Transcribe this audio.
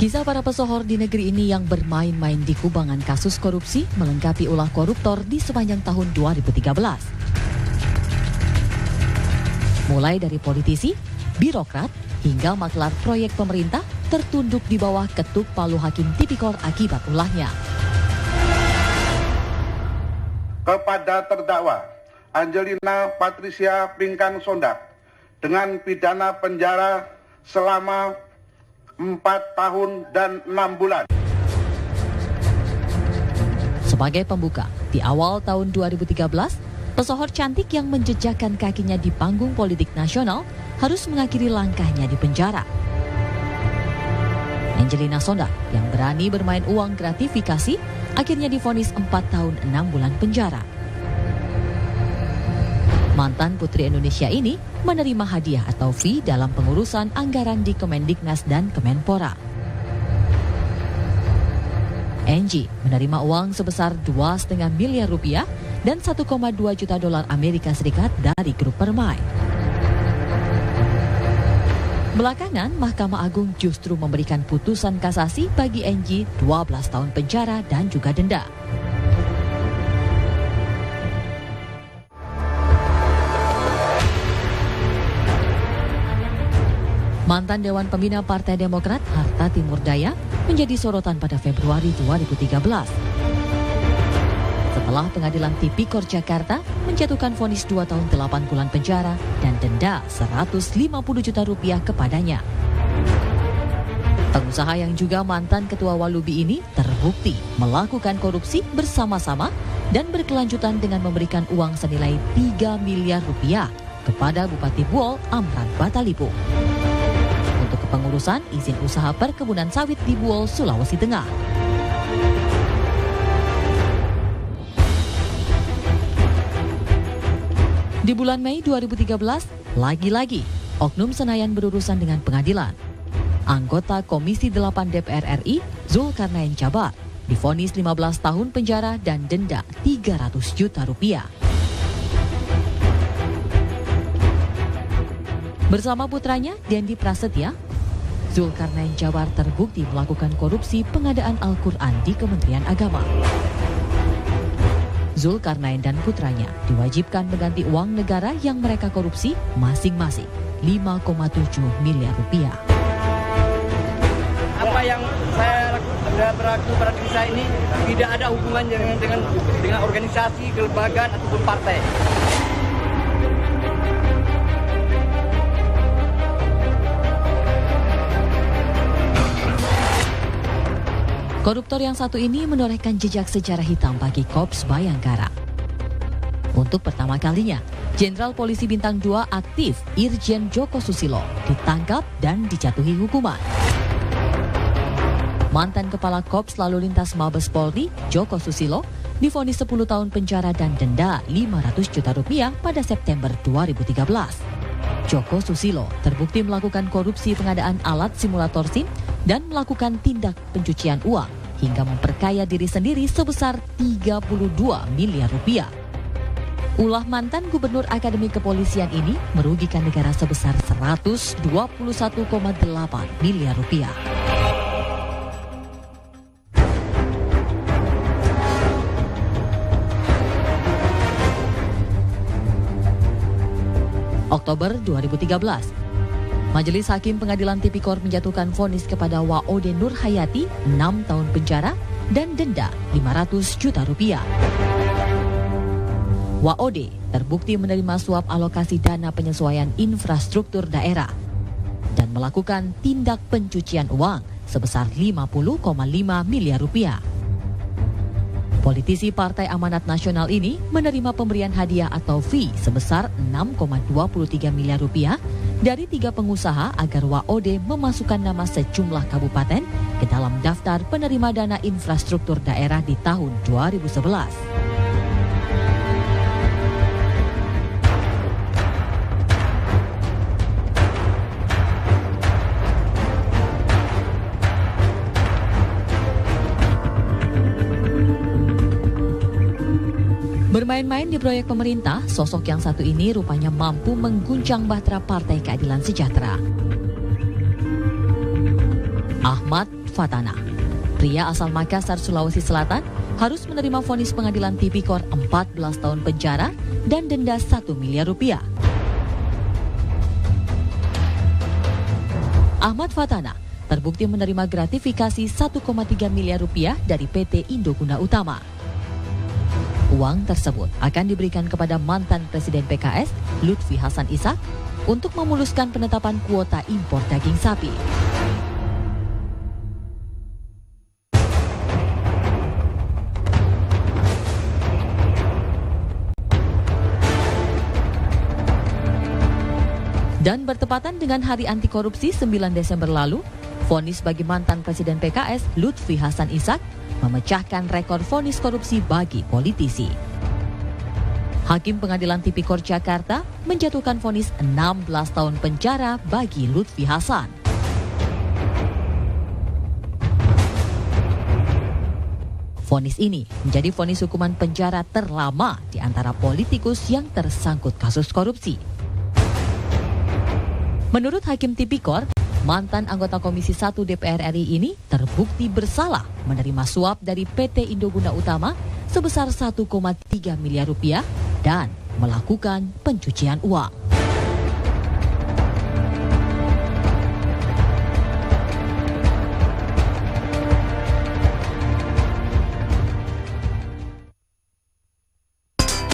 Kisah para pesohor di negeri ini yang bermain-main di kubangan kasus korupsi melengkapi ulah koruptor di sepanjang tahun 2013. Mulai dari politisi, birokrat, hingga maklar proyek pemerintah tertunduk di bawah ketuk palu hakim tipikor akibat ulahnya. Kepada terdakwa Angelina Patricia Pinkan Sondak dengan pidana penjara selama 4 tahun dan 6 bulan. Sebagai pembuka, di awal tahun 2013, pesohor cantik yang menjejakkan kakinya di panggung politik nasional harus mengakhiri langkahnya di penjara. Angelina Sondak yang berani bermain uang gratifikasi akhirnya divonis 4 tahun 6 bulan penjara. Mantan Putri Indonesia ini menerima hadiah atau fee dalam pengurusan anggaran di Kemendiknas dan Kemenpora. Angie menerima uang sebesar 2,5 miliar rupiah dan 1,2 juta dolar Amerika Serikat dari grup Permai. Belakangan, Mahkamah Agung justru memberikan putusan kasasi bagi Angie 12 tahun penjara dan juga denda. Mantan Dewan Pembina Partai Demokrat Harta Timur Daya menjadi sorotan pada Februari 2013. Setelah Pengadilan Tipikor Jakarta menjatuhkan vonis 2 tahun 8 bulan penjara dan denda 150 juta rupiah kepadanya. Pengusaha yang juga mantan Ketua Walubi ini terbukti melakukan korupsi bersama-sama dan berkelanjutan dengan memberikan uang senilai 3 miliar rupiah kepada Bupati Buol Amran Batalipu untuk kepengurusan izin usaha perkebunan sawit di Buol, Sulawesi Tengah. Di bulan Mei 2013, lagi-lagi oknum Senayan berurusan dengan pengadilan. Anggota Komisi 8 DPR RI, Zulkarnain Jabar, divonis 15 tahun penjara dan denda 300 juta rupiah. Bersama putranya, Dendi Prasetya, Zulkarnain Jabar terbukti melakukan korupsi pengadaan Al-Quran di Kementerian Agama. Zulkarnain dan putranya diwajibkan mengganti uang negara yang mereka korupsi masing-masing 5,7 miliar rupiah. Apa yang saya berlaku pada diri saya ini tidak ada hubungannya dengan organisasi, kelembagaan ataupun partai. Koruptor yang satu ini menorehkan jejak sejarah hitam bagi Korps Bayangkara. Untuk pertama kalinya, Jenderal Polisi Bintang 2 aktif Irjen Joko Susilo ditangkap dan dijatuhi hukuman. Mantan Kepala Korps Lalu Lintas Mabes Polri, Joko Susilo, divonis 10 tahun penjara dan denda 500 juta rupiah pada September 2013. Joko Susilo terbukti melakukan korupsi pengadaan alat simulator SIM dan melakukan tindak pencucian uang hingga memperkaya diri sendiri sebesar 32 miliar rupiah. Ulah mantan Gubernur Akademi Kepolisian ini merugikan negara sebesar 121,8 miliar rupiah. Oktober 2013, Majelis Hakim Pengadilan Tipikor menjatuhkan vonis kepada Waode Nur Hayati 6 tahun penjara dan denda 500 juta rupiah. Waode terbukti menerima suap alokasi dana penyesuaian infrastruktur daerah dan melakukan tindak pencucian uang sebesar 50,5 miliar rupiah. Politisi Partai Amanat Nasional ini menerima pemberian hadiah atau fee sebesar 6,23 miliar rupiah dari 3 pengusaha agar Waode memasukkan nama sejumlah kabupaten ke dalam daftar penerima dana infrastruktur daerah di tahun 2011. Bermain-main di proyek pemerintah, sosok yang satu ini rupanya mampu mengguncang bahtera Partai Keadilan Sejahtera. Ahmad Fatana. Pria asal Makassar, Sulawesi Selatan harus menerima vonis pengadilan Tipikor 14 tahun penjara dan denda 1 miliar rupiah. Ahmad Fatana terbukti menerima gratifikasi 1,3 miliar rupiah dari PT Indoguna Utama. Uang tersebut akan diberikan kepada mantan Presiden PKS, Lutfi Hasan Ishak, untuk memuluskan penetapan kuota impor daging sapi. Dan bertepatan dengan Hari Anti Korupsi 9 Desember lalu, vonis bagi mantan Presiden PKS, Lutfi Hasan Ishak, memecahkan rekor vonis korupsi bagi politisi. Hakim Pengadilan Tipikor Jakarta menjatuhkan vonis 16 tahun penjara bagi Lutfi Hasan. Vonis ini menjadi vonis hukuman penjara terlama di antara politikus yang tersangkut kasus korupsi. Menurut Hakim Tipikor, mantan anggota Komisi 1 DPR RI ini terbukti bersalah menerima suap dari PT Indoguna Utama sebesar 1,3 miliar rupiah dan melakukan pencucian uang.